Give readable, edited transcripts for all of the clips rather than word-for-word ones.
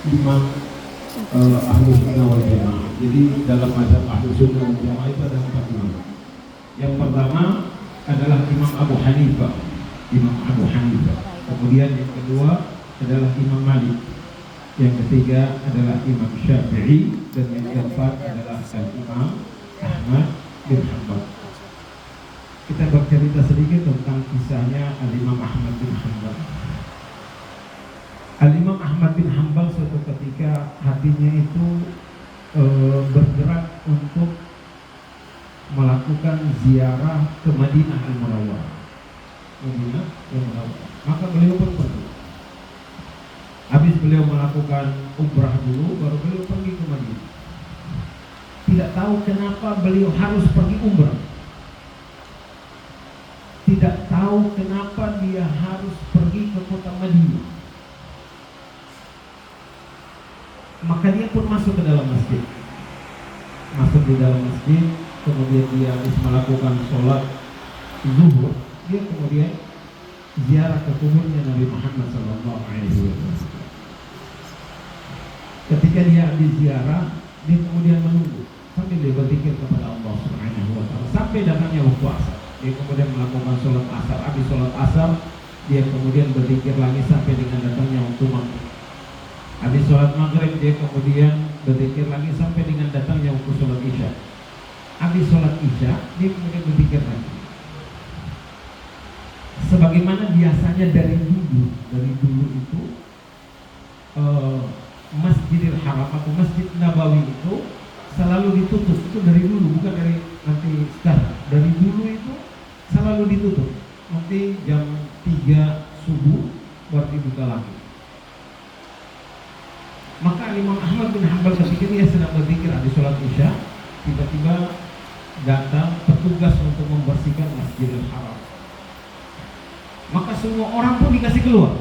imam Ahlus Sunnah wal Jamaah. Jadi dalam mazhab Ahlus Sunnah wal Jamaah itu ada 4 imam. Yang pertama adalah Imam Abu Hanifah, Imam Abu Hanifah. Kemudian yang kedua adalah Imam Malik. Yang ketiga adalah Imam Syafi'i, dan yang keempat adalah Imam Ahmad bin Hanbal. Kita bercerita sedikit tentang kisahnya Al-Imam Ahmad bin Hanbal. Al-Imam Ahmad bin Hanbal suatu ketika hatinya itu bergerak untuk melakukan ziarah ke Madinah Al-Munawwarah. Madinah Al-Munawwarah. Maka beliau pun pergi. Habis beliau melakukan umrah dulu, baru beliau pergi ke Madinah. Tidak tahu kenapa beliau harus pergi umrah. Tidak tahu kenapa dia harus pergi ke kota Madinah. Maka dia pun masuk ke dalam masjid. Masuk di dalam masjid, kemudian dia habis melakukan sholat zuhur, dia kemudian ziarah ke kuburnya Nabi Muhammad SAW. Ketika dia habis ziarah, dia kemudian menunggu sambil dia berzikir kepada Allah Subhanahu wa Ta'ala sampai datangnya waktu asar. Dia kemudian melakukan sholat asar. Habis sholat asar, dia kemudian berzikir lagi sampai dengan datangnya waktu maghrib. Habis sholat maghrib, dia kemudian berzikir lagi sampai dengan datangnya waktu sholat isya. Habis sholat isya, dia kemudian berzikir lagi. Sebagaimana biasanya dari dulu itu Masjidil Haram atau Masjid Nabawi itu selalu ditutup. Itu dari dulu, bukan dari nanti sekarang. Dari dulu itu selalu ditutup. Nanti jam 3 subuh baru dibuka lagi. Maka Imam Ahmad bin Hanbal ketika dia sedang berzikir di sholat isya, tiba-tiba datang petugas untuk membersihkan Masjidil Haram. Maka semua orang pun dikasih keluar,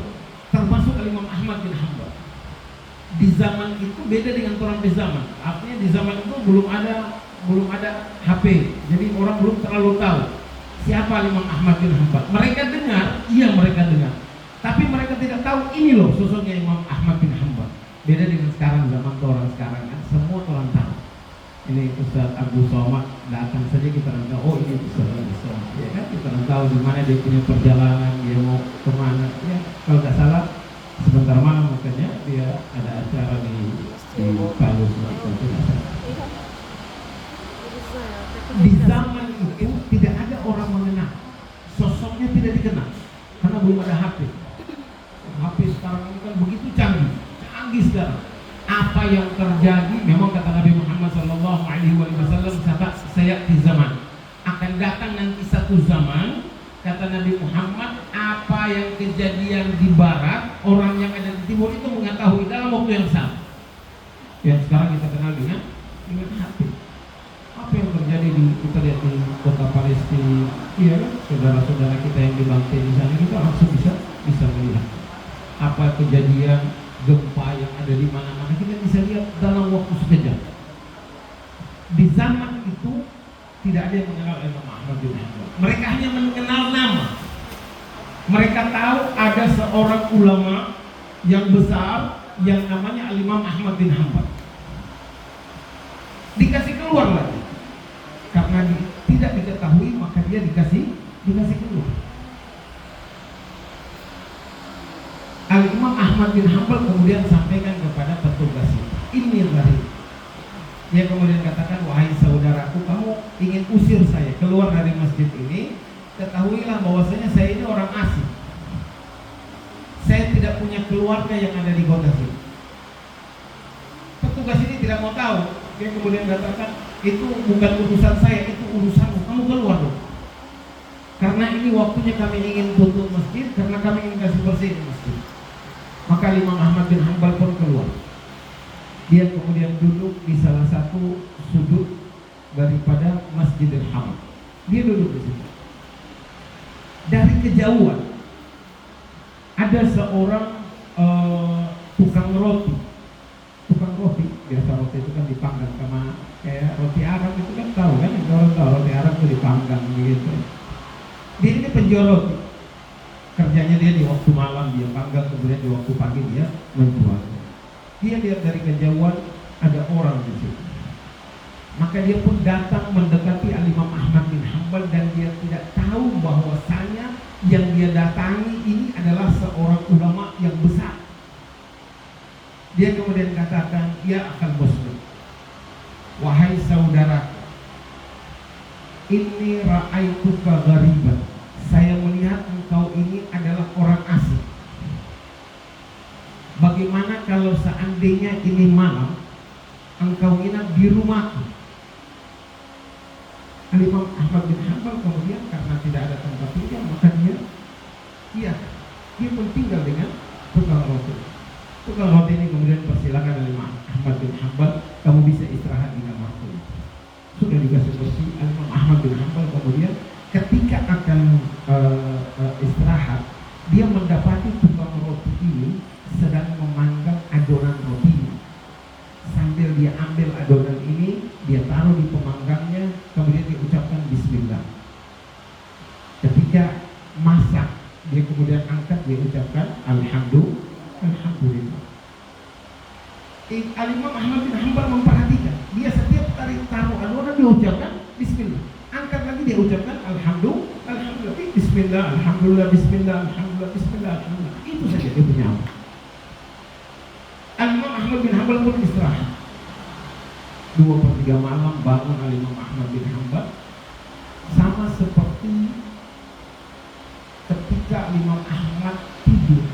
termasuk Imam Ahmad bin Hanbal. Di zaman itu beda dengan orang di zaman. Artinya di zaman itu belum ada HP. Jadi orang belum terlalu tahu siapa Imam Ahmad bin Hanbal. Mereka dengar, iya mereka dengar. Tapi mereka tidak tahu ini loh sosoknya Imam Ahmad bin Hanbal. Beda dengan sekarang, zaman orang sekarang kan semua orang tahu. Ini Ustaz Abu Somad datang saja kita tahu, oh ini Ustaz Abu Somad. Ya kan kita tahu di mana dia punya perjalanan, dia mau kemana. Ya kalau nggak salah sebentar malam makanya dia ada acara di Palu. Di zaman itu tidak ada orang mengenal, sosoknya tidak dikenal karena belum ada HP. HP sekarang ini kan begitu canggih sekarang. Apa yang terjadi memang kata Nabi Muhammad SAW, saya di zaman akan datang nanti satu zaman, kata Nabi Muhammad, apa yang kejadian di barat, orang yang ada di timur itu mengetahui dalam waktu yang sama. Yang sekarang kita kenal dengan HP. Apa yang terjadi kita lihat di kota Palestina, iya kan, saudara-saudara kita yang dibantai di sana, kita langsung bisa melihat apa kejadian gempa yang ada di mana-mana, kita bisa lihat dalam waktu sekejap. Di zaman itu tidak ada yang mengenal Imam Ahmad bin Hanbal. Mereka hanya mengenal nama. Mereka tahu ada seorang ulama yang besar yang namanya Al-Imam Ahmad bin Hanbal. Dikasih keluar lagi. Karena tidak diketahui maka dia dikasih keluar. Al-Imam Ahmad bin Hanbal kemudian sampaikan kepada petugas itu, ini dari. Dia kemudian katakan, wahai saudaraku, kamu ingin usir saya keluar dari masjid ini, ketahuilah bahwasanya saya ini orang asing. Saya tidak punya keluarga yang ada di kota sini. Petugas ini tidak mau tahu. Dia kemudian katakan, itu bukan urusan saya, itu urusanmu, kamu keluar dong. Karena ini waktunya kami ingin tutup masjid, karena kami ingin kasih bersih di masjid. Maka Imam Ahmad bin Hanbal pun keluar. Dia kemudian duduk di salah satu sudut daripada Masjidil Haram. Dia duduk di situ. Dari kejauhan ada seorang tukang roti. Tukang roti, biasa roti itu kan dipanggang sama kayak roti Arab itu kan tahu kan, orang tahu roti Arab itu dipanggang gitu. Dia ini penjual roti. Kerjanya dia di waktu malam dia panggang, kemudian di waktu pagi dia menjual. Dia lihat dari kejauhan ada orang di situ. Maka dia pun datang mendekati Al-Imam Ahmad bin Hanbal, dan dia tidak tahu bahwasanya yang dia datangi ini adalah seorang ulama yang besar. Dia kemudian katakan, "Ya akhal muslim, wahai saudara, inni ra'aituka ghariban. Saya melihat engkau ini adalah orang asing. Bagaimana kalau seandainya ini malam engkau nginap di rumahku?" Al-Imam Ahmad bin Hanbal kemudian karena tidak ada tempat tinggal, maka dia pun tinggal dengan tukang roti. Tukang roti ini kemudian persilakan Al-Imam Ahmad bin Hanbal, "Kamu bisa istirahat di kamarku." Sudah dikasih kursi, Al-Imam Ahmad bin Hanbal kemudian ketika akan istirahat, dia mendapati tukang roti ini sedang memanggang adonan rotinya. Sambil dia ambil adonan ini, dia taruh di pemanggangnya, kemudian dia ucapkan bismillah. Ketika masak, dia kemudian angkat, dia ucapkan alhamdulillah. Al-Imam Ahmad bin Hanbal memperhatikan, dia setiap taruh adonan dia ucapkan bismillah. Angkat lagi dia ucapkan alhamdulillah, bismillah, alhamdulillah, bismillah, alhamdulillah, bismillah, alhamdulillah. Itu saja dia punya amal. Al-Imam Ahmad bin Hanbal pun istirahat. 2/3 malam bangun Al-Imam Ahmad bin Hanbal, sama seperti ketika Imam Ahmad tidur.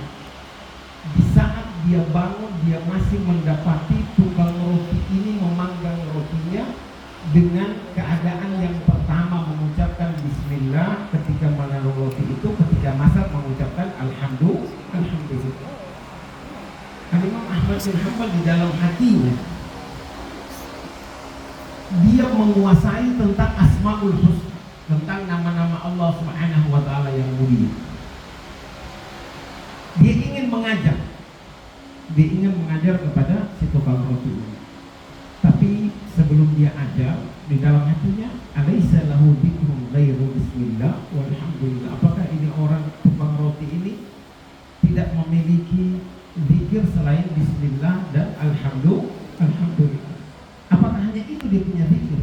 Di saat dia bangun, dia masih mendapati tukang roti ini memanggang rotinya dengan keadaan yang pertama mengucapkan bismillah ketika menaruh roti itu, ketika masak mengucapkan alhamdulillah. Al-Imam Ahmad bin Hanbal di dalam hatinya dia menguasai tentang Asmaul Husna, tentang nama-nama Allah Subhanahu wa taala yang mulia. Dia ingin mengajar kepada si tukang roti ini. Tapi sebelum dia ajar, di dalam hatinya, "Alaisa lahu dzikrun ghairu bismillah walhamdulillah." Apakah ini orang tukang roti ini tidak memiliki zikir selain bismillah dan alhamdulillah? Apakah hanya itu dia punya zikir?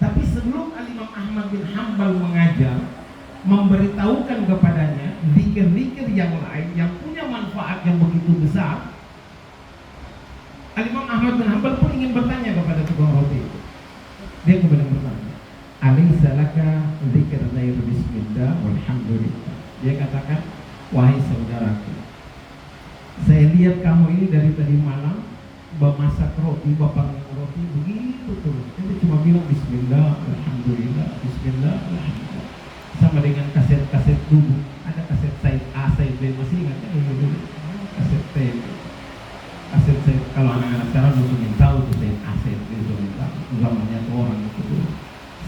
Tapi sebelum Al-Imam Ahmad bin Hanbal mengajar, memberitahukan kepadanya zikir-zikir yang lain yang punya manfaat yang begitu besar, Al-Imam Ahmad bin Hanbal pun ingin bertanya kepada tukang roti itu. Dia kemudian bertanya, "Alaisa laka zikr ghairu bismillah walhamdulillah?" Dia katakan, "Wahai saudaraku, saya lihat kamu ini dari tadi malam masak roti, panggang roti begitu terus. Itu cuma bilang bismillah, alhamdulillah, bismillah, alhamdulillah." Sama dengan kaset-kaset dulu. Ada kaset Said A, Said B, masih ingat ya dulu? Kaset T. Kaset Said, kalau anak-anak sekarang mungkin tahu tuh Said A, Said B, zamannya tuh orang itu dulu.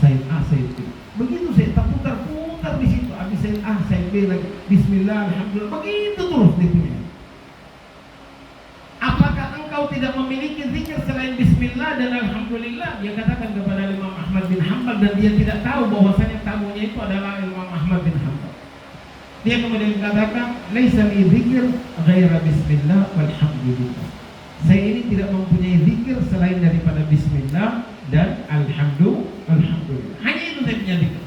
Said A, Said B. Begitu saya putar-putar di situ. Habis Said A, Said B lagi. Bismillah, alhamdulillah. Begitu terus dia punya. Apakah engkau tidak memiliki zikir selain bismillah dan alhamdulillah? Dia katakan kepada Imam Ahmad bin Hanbal, dan dia tidak tahu bahwasanya tamunya itu adalah Imam Ahmad bin Hanbal. Dia kemudian katakan, "Laisa li zikir ghaira bismillah walhamdulillah." Saya ini tidak mempunyai zikir selain daripada bismillah dan alhamdulillah. Hanya itu saya punya zikir.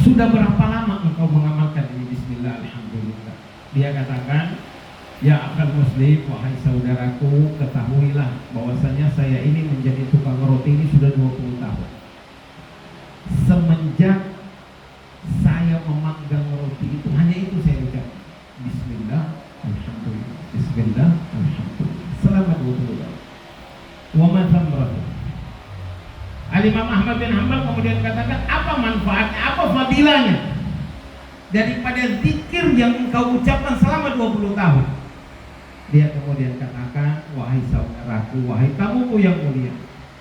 Sudah berapa lama engkau mengamalkan ini bismillah alhamdulillah? Dia katakan, "Ya akhal muslim, wahai saudaraku, ketahuilah bahwasanya saya ini menjadi tukang roti ini sudah 20 tahun. Semenjak saya memanggang roti itu, hanya itu saya ucap bismillah alhamdulillah, bismillah alhamdulillah, selama 20 tahun. Wa ma thamratu." Al-Imam Ahmad bin Hanbal kemudian katakan, "Apa manfaatnya, apa fadilahnya daripada zikir yang engkau ucapkan selama 20 tahun?" Dia kemudian katakan, "Wahai saudaraku, wahai tamuku yang mulia,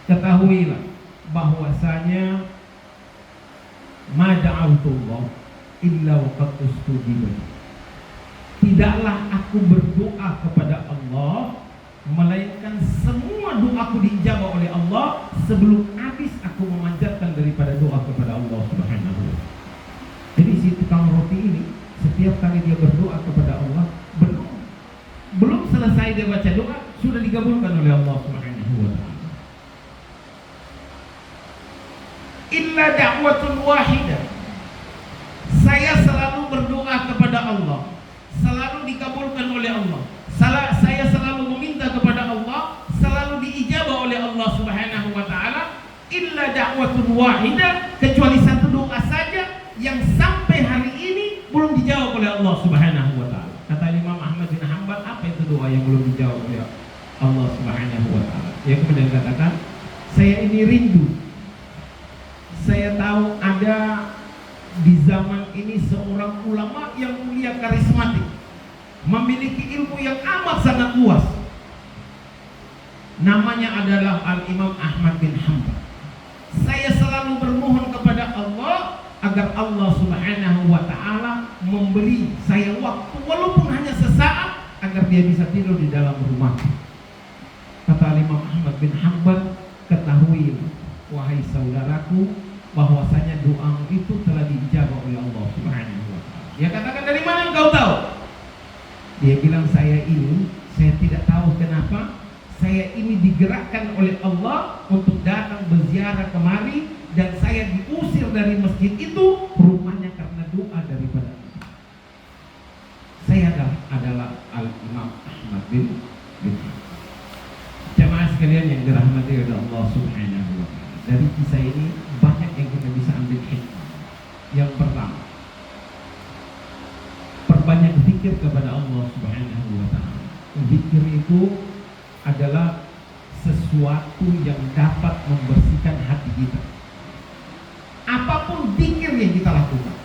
ketahuilah bahwasanya ma da'autullah illa waqad ustujiba." Tidaklah aku berdoa kepada Allah melainkan semua doaku dijawab oleh Allah sebelum habis aku memanjatkan daripada doa kepada Allah Subhanahu wa taala. Jadi si tukang roti ini setiap setiap kali dia berdoa kepada Allah, belum selesai dia baca doa sudah dikabulkan oleh Allah Subhanahu wa taala. Illa da'watun wahidah. Saya selalu berdoa kepada Allah, selalu dikabulkan oleh Allah. Saya selalu meminta kepada Allah, selalu diijabah oleh Allah Subhanahu wa taala. Illa da'watun wahidah, kecuali satu doa saja yang sampai hari ini belum dijawab oleh Allah Subhanahu wa taala. Kata Imam Ahmad bin Hanbal, apa itu doa yang belum dijawab oleh Allah Subhanahu wa taala? Dia kemudian katakan, saya ini rindu. Saya tahu ada di zaman ini seorang ulama yang mulia karismatik, memiliki ilmu yang amat sangat luas. Namanya adalah Al-Imam Ahmad bin Hanbal. Saya selalu bermohon kepada Allah agar Allah Subhanahu wa taala memberi saya waktu walaupun hanya sesaat agar dia bisa tidur di dalam rumah. Kata Imam Ahmad bin Hanbal, ketahui wahai saudaraku bahwasanya doa itu telah diijabah oleh Allah Subhanahu wa taala. Dia katakan, dari mana engkau tahu? Dia bilang, saya tidak tahu kenapa saya ini digerakkan oleh Allah untuk datang berziarah kemari, dan saya diusir dari masjid itu rumahnya karena doa daripada Allah. Saya adalah Al-Imam Ahmad bin Hanbal. Jamaah sekalian yang dirahmati oleh Allah Subhanahu wa taala, dari kisah ini banyak yang kita bisa ambil hikmah. Yang pertama, perbanyak zikir kepada Allah Subhanahu wa taala. Zikir itu adalah sesuatu yang dapat membersihkan hati kita. Apapun zikir yang kita lakukan,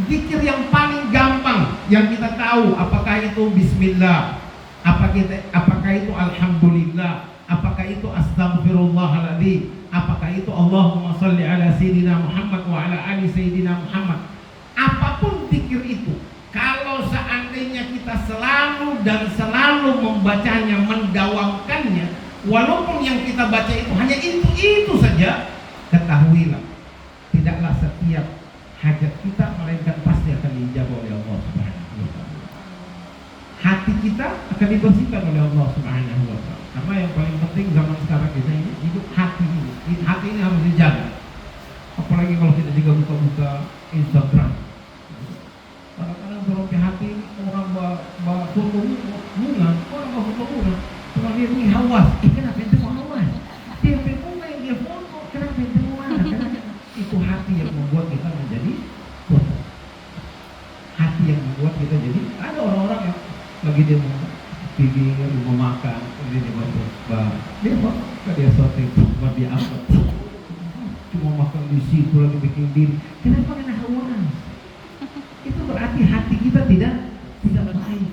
zikir yang paling gampang yang kita tahu, apakah itu bismillah, apakah itu alhamdulillah, apakah itu astagfirullahaladzim, apakah itu Allahumma salli ala sayyidina Muhammad wa ala ali sayyidina Muhammad. Apapun zikir itu, kalau seandainya kita selalu dan selalu membacanya, mendawamkannya, walaupun yang kita baca itu hanya itu saja, ketahuilah tidaklah setiap hajat kita melainkan pasti akan dijawab oleh Allah Subhanahu wa taala. Hati kita akan dibersihkan oleh Allah Subhanahu wa taala. Karena yang paling penting zaman sekarang kita ini hidup hati ini. Hati ini harus dijaga. Apalagi kalau kita juga buka-buka Instagram. Kadang-kadang kalau di hati orang bawa foto bunga, orang bawa foto bunga, kalau dia punya hawas, kenapa itu mau hawas? Dia punya bunga yang dia foto, kenapa itu mau hawas? Itu hati yang membuat kita menjadi foto. Hati yang membuat kita jadi, ada orang-orang yang lagi dia mau pergi mau makan, kemudian dia bawa dia foto, dia shooting, dia upload, cuma makan di situ lagi bikin diri, kenapa kena hawas? Itu berarti hati kita tidak baik.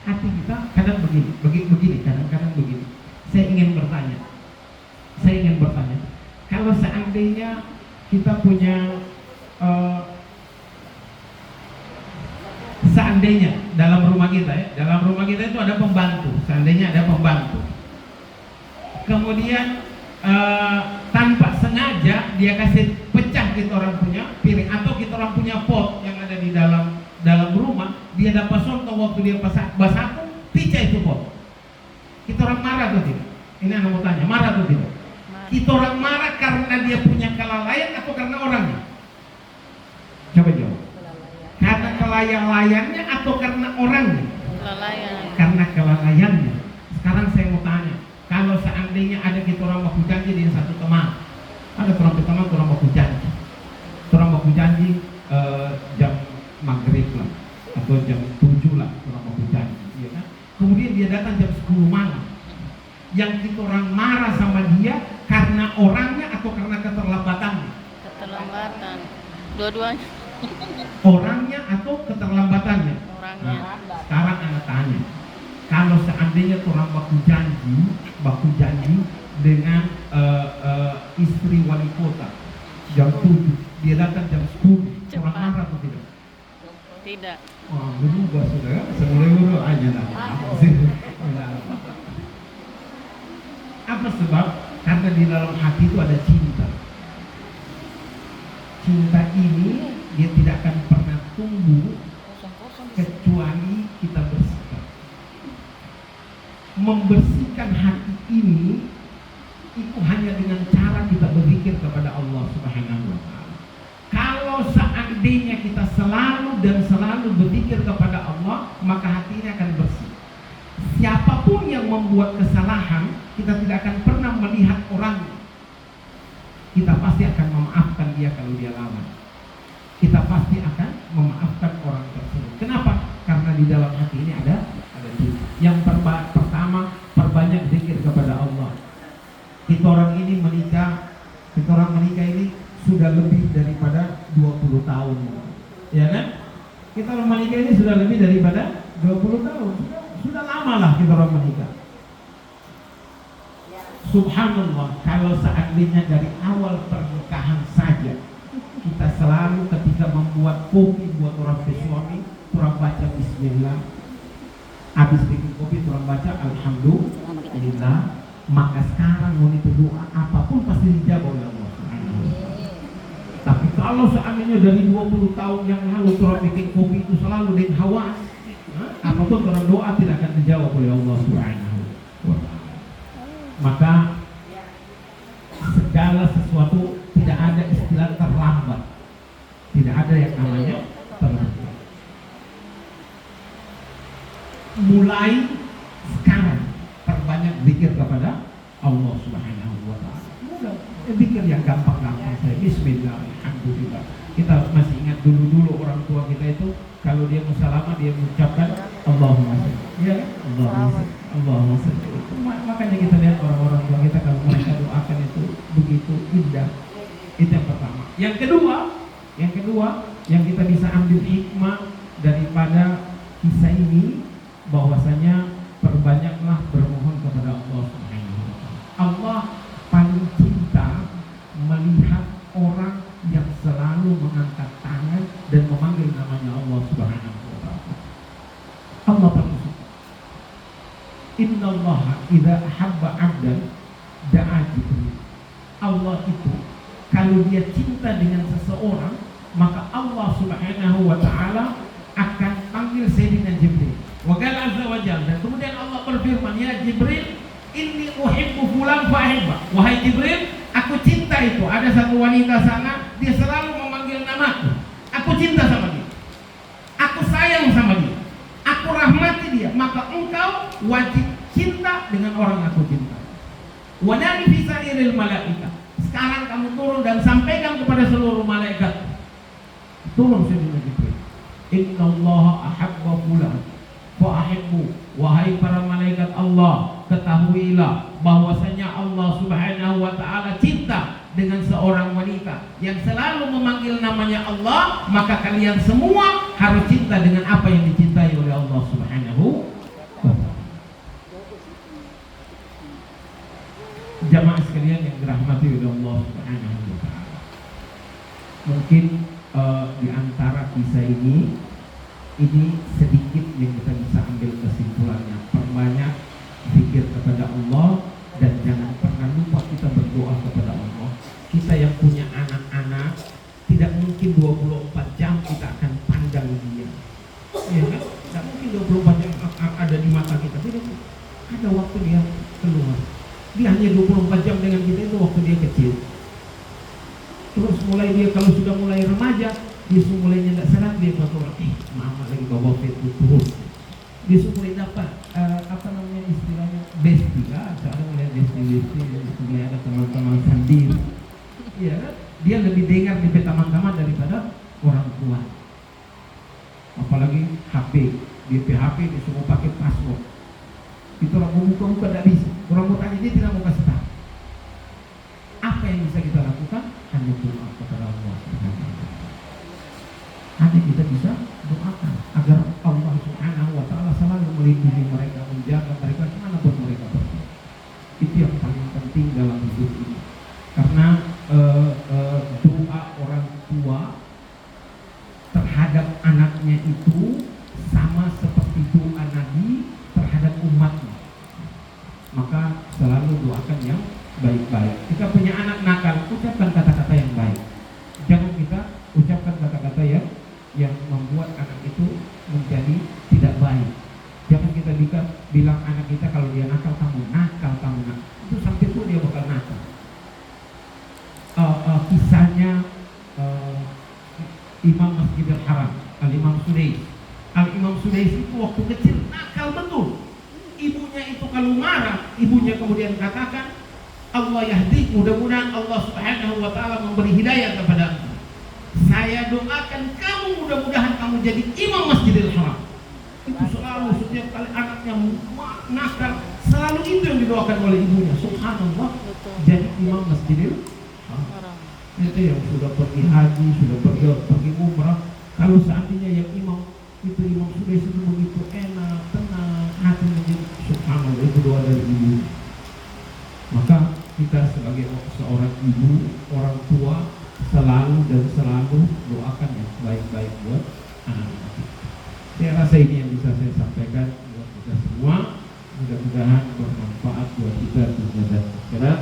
Hati kita kadang begini, kadang-kadang begini. Saya ingin bertanya, kalau seandainya kita punya seandainya dalam rumah kita itu ada pembantu, seandainya ada pembantu, kemudian tanpa sengaja dia kasih pecah kita orang punya piring atau kita orang punya pot yang ada di dalam rumah, dia dapat contoh waktu dia basaku pecah itu pot, kita orang marah atau tidak? Ini anak mau tanya, marah atau tidak? Kita orang marah karena dia punya kelalaian atau karena orangnya? Coba jawab. Karena kelalaiannya atau karena orangnya? Kelalaian. Karena kelalaiannya. Sekarang saya mau tanya, kalau seandainya ada kita orang baku janji di satu teman, ada teman orang baku janji, jam maghrib lah atau jam 7 lah orang baku janji, ya kan? Kemudian dia datang jam 10 malam. Yang kita orang marah sama dia karena orangnya atau karena keterlambatannya? Keterlambatan. Dua-duanya. Orangnya atau keterlambatannya? Orangnya. Nah, sekarang anak tanya, kalau seandainya orang baku janji dengan istri wali kota jam 7, dia datang jam 10, orang marah atau tidak? Tidak. Wah, berubah saudara, semula aja lah. Apa sebab? Karena di dalam hati itu ada cinta. Cinta ini dia tidak akan pernah buruk kecuali kita bersihkan. Membersihkan hati ini itu hanya dengan cara kita berzikir kepada Allah Subhanahu wa taala. Kalau seandainya kita selalu dan selalu berzikir kepada Allah, maka hati ini akan bersih. Siapapun yang membuat kesalahan, kita tidak akan pernah melihat orangnya. Kita pasti akan memaafkan dia kalau dia lawan. Kita pasti akan memaafkan orang tersebut. Kenapa? Karena di dalam hati ini ada cinta. Yang pertama, perbanyak zikir kepada Allah. Kita orang menikah ini sudah lebih daripada 20 tahun. Ya kan? Kita orang menikah ini sudah lebih daripada 20 tahun. Sudah lama lah kita orang menikah. Subhanallah, kalau seandainya dari awal pernikahan saja kita selalu ketika membuat kopi buat orang suami, orang baca bismillah. Habis bikin kopi orang baca alhamdulillah. Maka sekarang mau itu doa apapun pasti dijawab oleh Allah. Tapi kalau seandainya dari 20 tahun yang lalu orang bikin kopi itu selalu dengan hawa, apapun orang doa tidak akan dijawab oleh Allah Subhanahu wa ta'ala. Maka segala sesuatu tidak ada istilah terlambat. Tidak ada yang namanya terlambat. Mulai sekarang perbanyak zikir kepada Allah Subhanahu wa ta'ala. Mudah, zikir yang gampang-gampang saya. Bismillah, alhamdulillah. Kita masih ingat dulu orang tua kita itu kalau dia musalamah dia mengucapkan Allahumma salli. Ya, Allahumma salli. Makanya kita lihat orang-orang tua kita kalau mereka doakan itu begitu indah. Itu yang pertama. Yang kedua yang kita bisa ambil hikmah daripada kisah ini, bahwasanya perbanyaklah bermohon kepada Allah Subhanahu wa ta'ala. Allah paling cinta melihat orang yang selalu mengangkat tangan dan memanggil namanya Allah Subhanahu wa ta'ala. Allah paling suka. Innallaha idza ahabba 'abdan da'a Jibril. Allah itu kalau dia cinta dengan seseorang, maka Allah Subhanahu wa ta'ala akan panggil Sayyidina Jibril. Wa qala azza wa jalla, dan kemudian Allah berfirman, ya Jibril, inni uhibbu fulan fa'ahibba. Wahai Jibril, aku cinta itu. Ada satu wanita sana, dia selalu memanggil namaku. Aku cinta sama dia. Aku sayang sama dia. Aku rahmati dia. Maka engkau wajib cinta dengan orang yang aku cinta. Wa nadi fi sa'iril malaika. Sekarang kamu turun dan sampaikan kepada seluruh malaikat. Turun Sayyidina Jibril. Innallaha ahabba fulan fa'ahibbu. Wahai para malaikat Allah, ketahuilah bahwasanya Allah Subhanahu wa ta'ala cinta dengan seorang wanita yang selalu memanggil namanya Allah. Maka kalian semua harus cinta dengan apa yang dicintai oleh Allah Subhanahu wa ta'ala. Jamaah sekalian yang dirahmati oleh Allah Subhanahu wa ta'ala, mungkin di antara kisah ini sedikit yang kita bisa ambil kesimpulannya. Perbanyak zikir kepada Allah dan jangan pernah lupa kita berdoa kepada Allah. Kita yang punya anak-anak tidak mungkin 24 jam kita akan pandang dia, ya kan? Tidak mungkin 24 jam ada di mata kita. Tidak, ada waktu dia keluar. Dia hanya 24 jam dengan kita itu waktu dia kecil. Terus mulai dia kalau sudah mulai remaja, dia mulainya tidak sadar, dia bakal mama lagi bawa Facebook turun. Dia mulai dapat istilahnya bestie lah. Sekarang melihat bestie, mulai ada teman-teman sendiri. Iya kan? Dia lebih dengar di teman-teman daripada orang tua. Apalagi HP, di HP disuruh pakai password. Itu orang buka tidak bisa. Orang mau tanya dia tidak mau kasih tahu. Apa yang bisa kita lakukan? Hanya doa kepada Allah. Hanya kita bisa doakan agar Allah Subhanahu wa ta'ala selalu melindungi mereka, menjaga mereka kemanapun mereka pergi. Itu yang paling penting dalam hidup ini. Karena doa orang tua terhadap anaknya itu sama seperti doa Nabi terhadap umatnya. Maka selalu doakan yang baik-baik. Jika punya anak nakal, ucapkan kata-kata yang baik. Jangan kita ucapkan kata-kata yang membuat kita kalau dia nakal, kamu nakal. Itu sampai tua dia bakal nakal. Kisahnya Imam Masjidil Haram, Al-Imam Sudais. Al-Imam Sudais itu waktu kecil nakal betul. Ibunya itu kalau marah, ibunya kemudian katakan, Allah yahdi, mudah-mudahan Allah Subhanahu wa ta'ala memberi hidayah kepada engkau. Saya doakan kamu, mudah-mudahan kamu jadi imam Masjidil Haram. Itu selalu setiap kali anaknya nakal, selalu itu yang didoakan oleh ibunya. Subhanallah, jadi imam Masjidil Haram. Itu yang sudah pergi haji, sudah pergi umrah. Kalau seandainya yang imam itu imam sudah itu begitu enak, tenang, hatinya jadi subhanallah, itu doa dari ibu. Maka kita sebagai seorang ibu, orang tua, selalu doakan yang baik-baik buat anak-anak kita. Saya rasa ini yang bisa saya sampaikan buat kita semua. Mudah-mudahan bermanfaat buat kita dunia dan akhirat.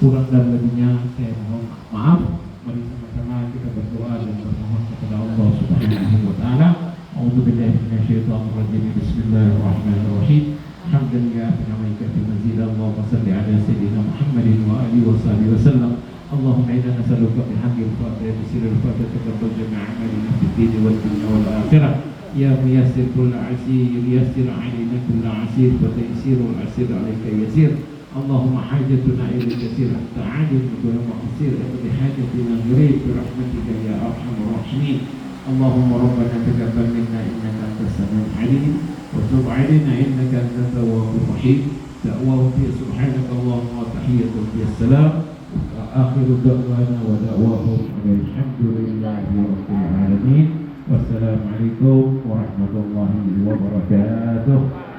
Kurang dan lebihnya saya mohon maaf. Mari sama-sama kita berdoa dan bermohon kepada Allah Subhanahu wa taala. A'udzubillahi minasyaitonir rajim. Bismillahirrahmanirrahim. Hamdan ya binamaika fi manzil Allahumma salli ala sayyidina Muhammadin wa alihi wa sahbihi wa sallam. Allahumma inna nas'aluka bihamdil fatihah bisirril fatihah taqabbal jami'a amalina fid din wal dunya wal akhirah. Ya muyassir kulla asir, yassir alaina kulla asir, wa taysirul asir alayka yasir. Allahumma hajatuna ilayka sir ta'alim wa maqsir bi hajatina gharib bi rahmatika ya arhamar rahimin. Allahumma rabbana taqabbal minna innaka antas samiul alim wa tub 'alaina innaka antat tawwabur rahim. Da'wahu subhanaka Allahumma wa tahiyyatu bis-salam. Akhiru da'wana wa da'wahum alhamdulillahi rabbil alamin. Wassalamualaikum warahmatullahi wabarakatuh.